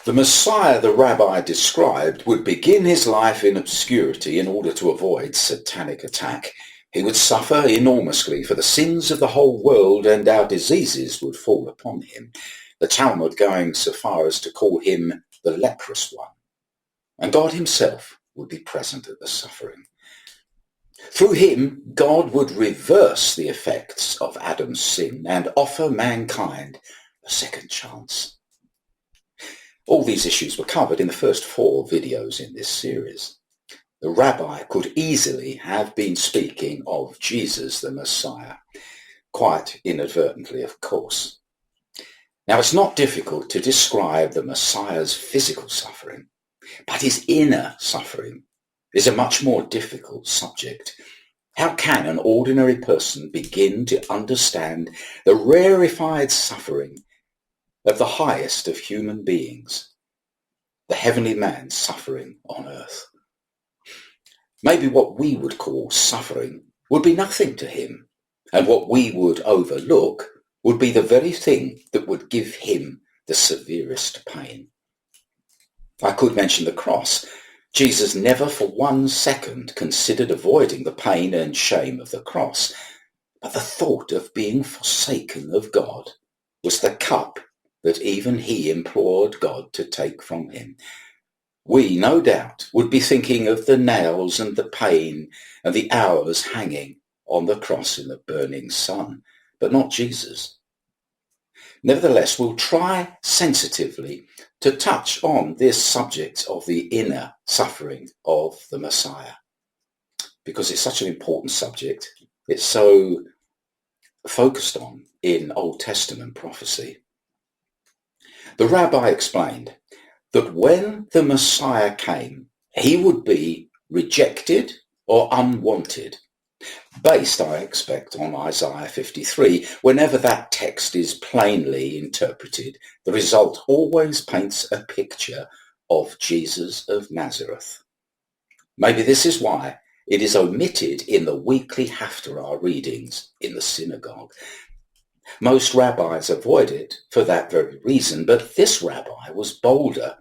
The Messiah the rabbi described would begin his life in obscurity in order to avoid satanic attack. He would suffer enormously for the sins of the whole world, and our diseases would fall upon him. The Talmud going so far as to call him the leprous one. And God himself would be present at the suffering. Through him, God would reverse the effects of Adam's sin and offer mankind a second chance. All these issues were covered in the first 4 videos in this series. The rabbi could easily have been speaking of Jesus the Messiah, quite inadvertently, of course. Now, it's not difficult to describe the Messiah's physical suffering, but his inner suffering is a much more difficult subject. How can an ordinary person begin to understand the rarefied suffering of the highest of human beings, the heavenly man suffering on earth? Maybe what we would call suffering would be nothing to him, and what we would overlook would be the very thing that would give him the severest pain. I could mention the cross. Jesus never for 1 second considered avoiding the pain and shame of the cross, but the thought of being forsaken of God was the cup that even he implored God to take from him. We, no doubt, would be thinking of the nails and the pain and the hours hanging on the cross in the burning sun, but not Jesus. Nevertheless, we'll try sensitively to touch on this subject of the inner suffering of the Messiah, because it's such an important subject. It's so focused on in Old Testament prophecy. The rabbi explained that when the Messiah came, he would be rejected or unwanted, based, I expect, on Isaiah 53. Whenever that text is plainly interpreted, the result always paints a picture of Jesus of Nazareth. Maybe this is why it is omitted in the weekly Haftarah readings in the synagogue. Most rabbis avoid it for that very reason, but this rabbi was bolder.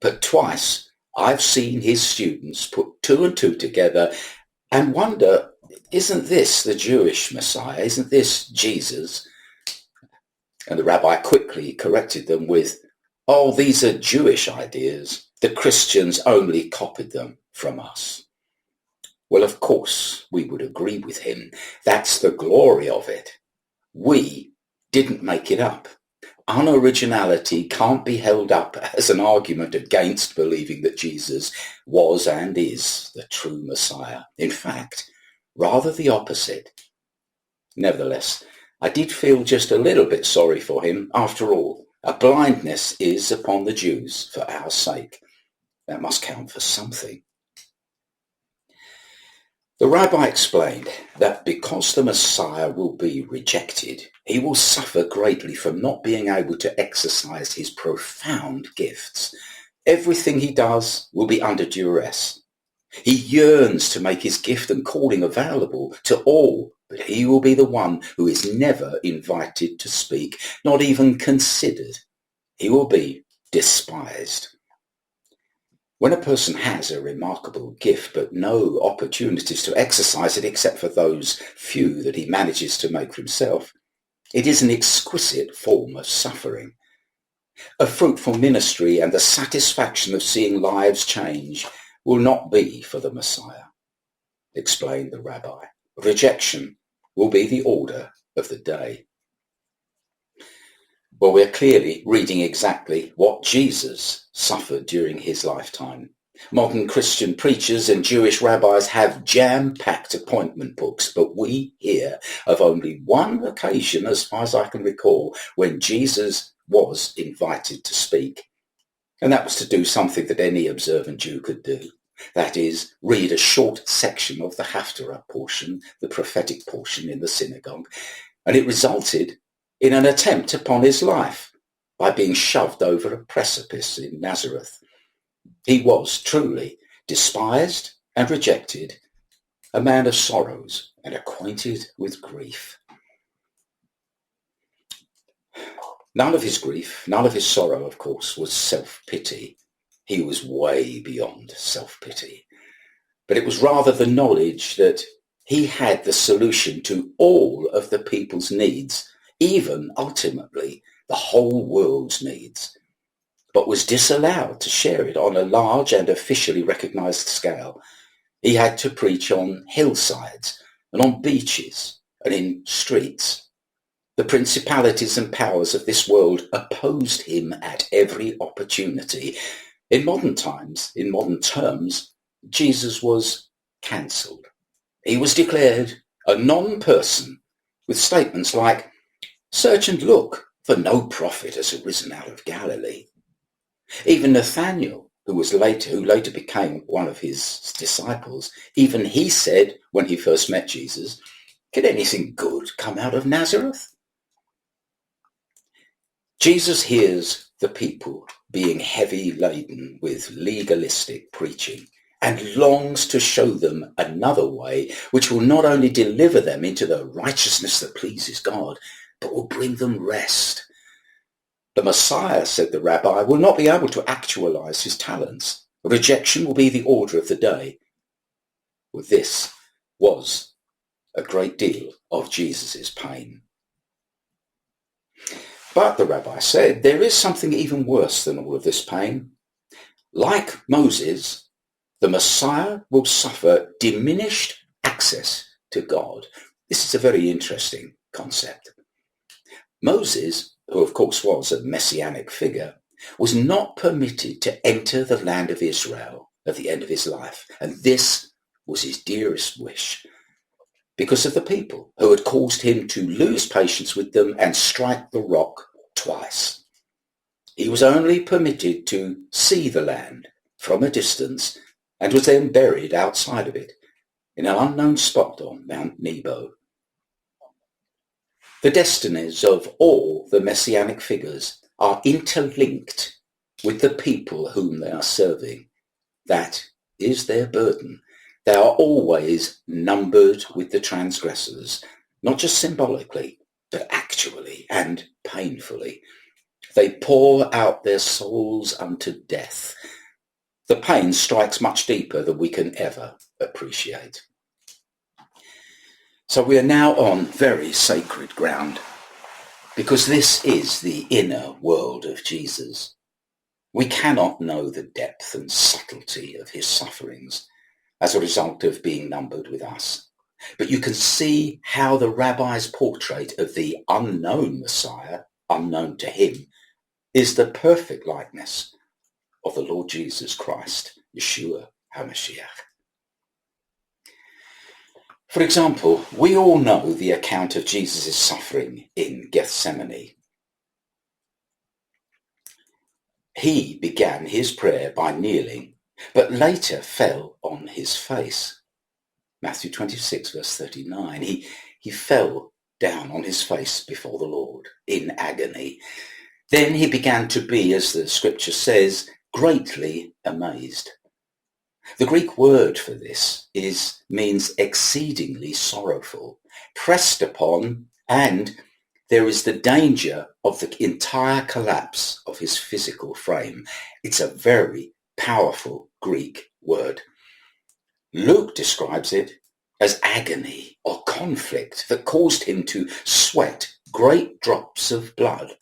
But twice I've seen his students put 2 and 2 together and wonder, isn't this the Jewish Messiah? Isn't this Jesus? And the rabbi quickly corrected them with, oh, these are Jewish ideas. The Christians only copied them from us. Well, of course, we would agree with him. That's the glory of it. We didn't make it up. Unoriginality can't be held up as an argument against believing that Jesus was and is the true Messiah. In fact, rather the opposite. Nevertheless, I did feel just a little bit sorry for him. After all, a blindness is upon the Jews for our sake. That must count for something. The rabbi explained that because the Messiah will be rejected, he will suffer greatly from not being able to exercise his profound gifts. Everything he does will be under duress. He yearns to make his gift and calling available to all, but he will be the one who is never invited to speak, not even considered. He will be despised. When a person has a remarkable gift but no opportunities to exercise it except for those few that he manages to make for himself, it is an exquisite form of suffering. A fruitful ministry and the satisfaction of seeing lives change will not be for the Messiah, explained the rabbi. Rejection will be the order of the day. Well, we're clearly reading exactly what Jesus suffered during his lifetime. Modern Christian preachers and Jewish rabbis have jam-packed appointment books, but we hear of only one occasion, as far as I can recall, when Jesus was invited to speak. And that was to do something that any observant Jew could do. That is, read a short section of the Haftarah portion, the prophetic portion in the synagogue. And it resulted in an attempt upon his life by being shoved over a precipice in Nazareth. He was truly despised and rejected, a man of sorrows and acquainted with grief. None of his grief, none of his sorrow, of course, was self-pity. He was way beyond self-pity. But it was rather the knowledge that he had the solution to all of the people's needs, even ultimately the whole world's needs, but was disallowed to share it on a large and officially recognized scale. He had to preach on hillsides and on beaches and in streets. The principalities and powers of this world opposed him at every opportunity. In modern times, in modern terms, Jesus was cancelled. He was declared a non-person with statements like, "Search and look, for no prophet has arisen out of Galilee." Even Nathanael, who later became one of his disciples, even he said when he first met Jesus, "Can anything good come out of Nazareth?" Jesus hears the people being heavy laden with legalistic preaching and longs to show them another way which will not only deliver them into the righteousness that pleases God, but will bring them rest. The Messiah, said the rabbi, will not be able to actualize his talents. Rejection will be the order of the day. Well, this was a great deal of Jesus' pain. But the rabbi said, there is something even worse than all of this pain. Like Moses, the Messiah will suffer diminished access to God. This is a very interesting concept. Moses, who of course was a messianic figure, was not permitted to enter the land of Israel at the end of his life. And this was his dearest wish, because of the people who had caused him to lose patience with them and strike the rock twice. He was only permitted to see the land from a distance and was then buried outside of it in an unknown spot on Mount Nebo. The destinies of all the messianic figures are interlinked with the people whom they are serving. That is their burden. They are always numbered with the transgressors, not just symbolically, but actually and painfully. They pour out their souls unto death. The pain strikes much deeper than we can ever appreciate. So we are now on very sacred ground, because this is the inner world of Jesus. We cannot know the depth and subtlety of his sufferings as a result of being numbered with us. But you can see how the rabbi's portrait of the unknown Messiah, unknown to him, is the perfect likeness of the Lord Jesus Christ, Yeshua HaMashiach. For example, we all know the account of Jesus' suffering in Gethsemane. He began his prayer by kneeling, but later fell on his face. Matthew 26, verse 39. He fell down on his face before the Lord in agony. Then he began to be, as the scripture says, greatly amazed. The Greek word for this means exceedingly sorrowful, pressed upon, and there is the danger of the entire collapse of his physical frame. It's a very powerful Greek word. Luke describes it as agony or conflict that caused him to sweat great drops of blood.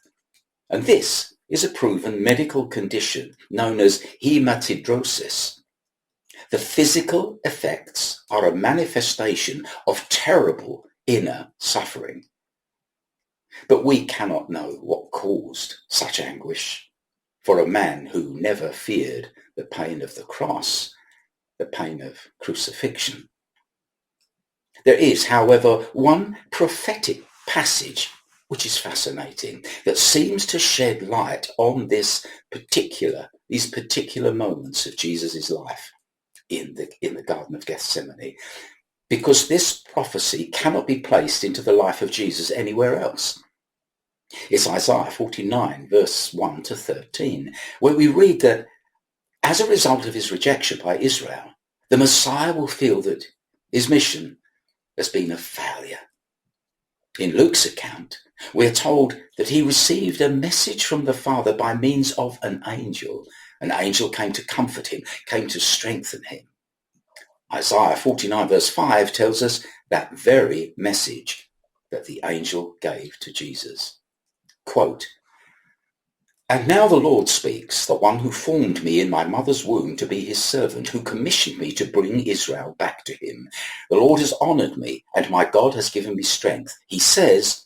And this is a proven medical condition known as hematidrosis. The physical effects are a manifestation of terrible inner suffering. But we cannot know what caused such anguish for a man who never feared the pain of the cross, the pain of crucifixion. There is, however, one prophetic passage which is fascinating, that seems to shed light on these particular moments of Jesus' life in the Garden of Gethsemane, because this prophecy cannot be placed into the life of Jesus anywhere else. It's Isaiah 49, verse 1 to 13, where we read that as a result of his rejection by Israel, the Messiah will feel that his mission has been a failure. In Luke's account, we are told that he received a message from the Father by means of an angel. An angel came to comfort him, came to strengthen him. Isaiah 49 verse 5 tells us that very message that the angel gave to Jesus. Quote, "And now the Lord speaks, the one who formed me in my mother's womb to be his servant, who commissioned me to bring Israel back to him. The Lord has honored me, and my God has given me strength. He says,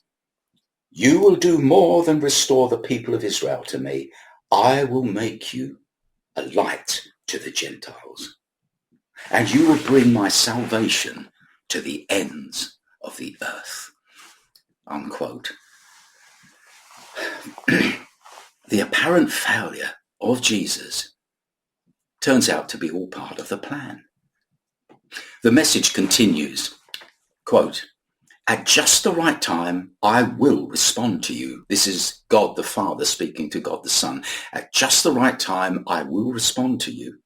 you will do more than restore the people of Israel to me. I will make you a light to the Gentiles, and you will bring my salvation to the ends of the earth." Unquote. The apparent failure of Jesus turns out to be all part of the plan. The message continues, quote, "At just the right time, I will respond to you." This is God the Father speaking to God the Son. "At just the right time, I will respond to you.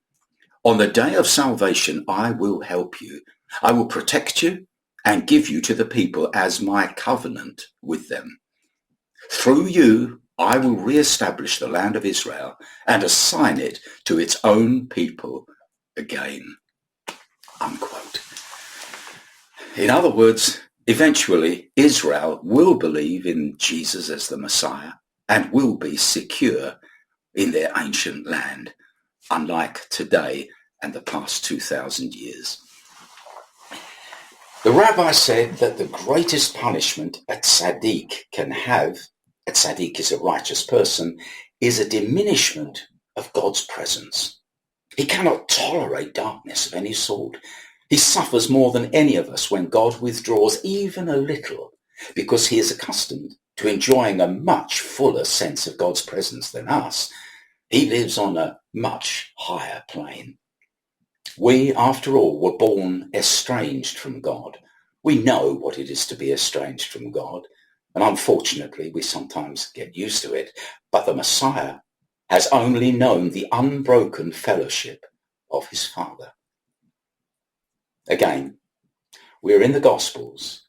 On the day of salvation, I will help you. I will protect you and give you to the people as my covenant with them. Through you, I will re-establish the land of Israel and assign it to its own people again." Unquote. In other words, eventually Israel will believe in Jesus as the Messiah and will be secure in their ancient land, unlike today and the past 2,000 years. The rabbi said that the greatest punishment a tzaddik can have, a tzaddik is a righteous person, is a diminishment of God's presence. He cannot tolerate darkness of any sort. He suffers more than any of us when God withdraws even a little, because he is accustomed to enjoying a much fuller sense of God's presence than us. He lives on a much higher plane. We, after all, were born estranged from God. We know what it is to be estranged from God, and unfortunately we sometimes get used to it. But the Messiah has only known the unbroken fellowship of his Father. Again, we're in the Gospels.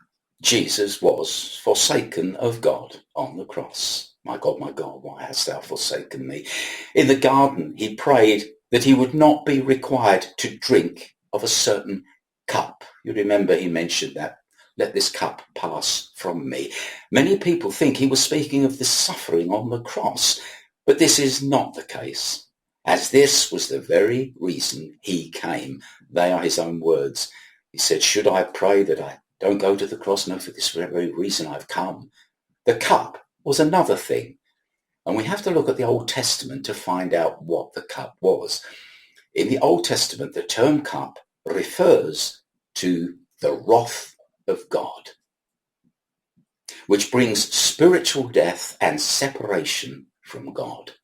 Jesus was forsaken of God on the cross. My God, why hast thou forsaken me? In the garden, he prayed that he would not be required to drink of a certain cup. You remember he mentioned that. Let this cup pass from me. Many people think he was speaking of the suffering on the cross, but this is not the case, as this was the very reason he came. They are his own words. He said, "Should I pray that I don't go to the cross? No, for this very reason I've come." The cup was another thing, and we have to look at the Old Testament to find out what the cup was. In the Old Testament, the term cup refers to the wrath of God, which brings spiritual death and separation from God.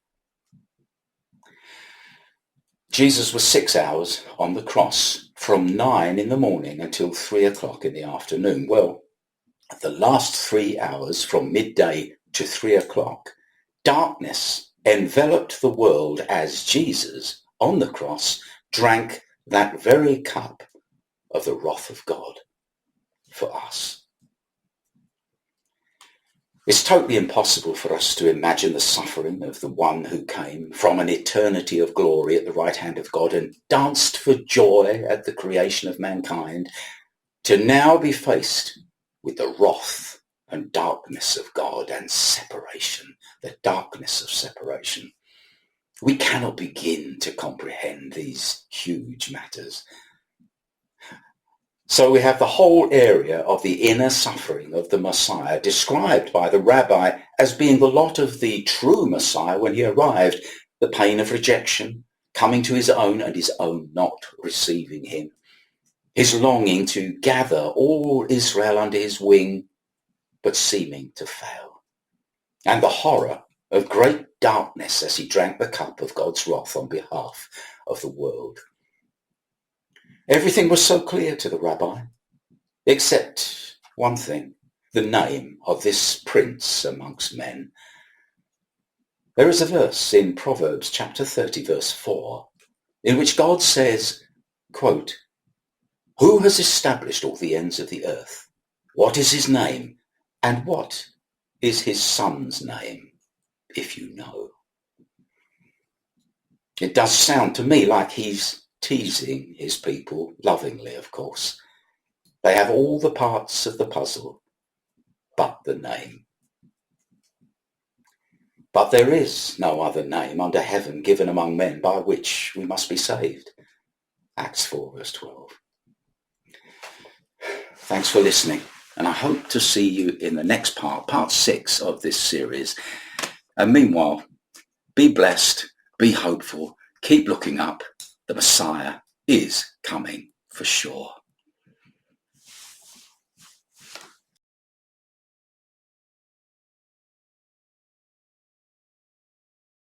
Jesus was 6 hours on the cross, from 9 in the morning until 3 o'clock in the afternoon. Well, the last 3 hours, from midday to 3 o'clock, darkness enveloped the world as Jesus, on the cross, drank that very cup of the wrath of God for us. It's totally impossible for us to imagine the suffering of the one who came from an eternity of glory at the right hand of God and danced for joy at the creation of mankind, to now be faced with the wrath and darkness of God and separation, the darkness of separation. We cannot begin to comprehend these huge matters. So we have the whole area of the inner suffering of the Messiah described by the rabbi as being the lot of the true Messiah when he arrived, the pain of rejection, coming to his own and his own not receiving him, his longing to gather all Israel under his wing, but seeming to fail, and the horror of great darkness as he drank the cup of God's wrath on behalf of the world. Everything was so clear to the rabbi, except one thing, the name of this prince amongst men. There is a verse in Proverbs chapter 30, verse 4, in which God says, quote, "Who has established all the ends of the earth? What is his name? And what is his son's name, if you know? It does sound to me like he's teasing his people, lovingly, of course. They have all the parts of the puzzle, but the name. But there is no other name under heaven given among men by which we must be saved. Acts 4, verse 12. Thanks for listening, and I hope to see you in the next part 6 of this series. And meanwhile, be blessed, be hopeful, keep looking up. The Messiah is coming for sure.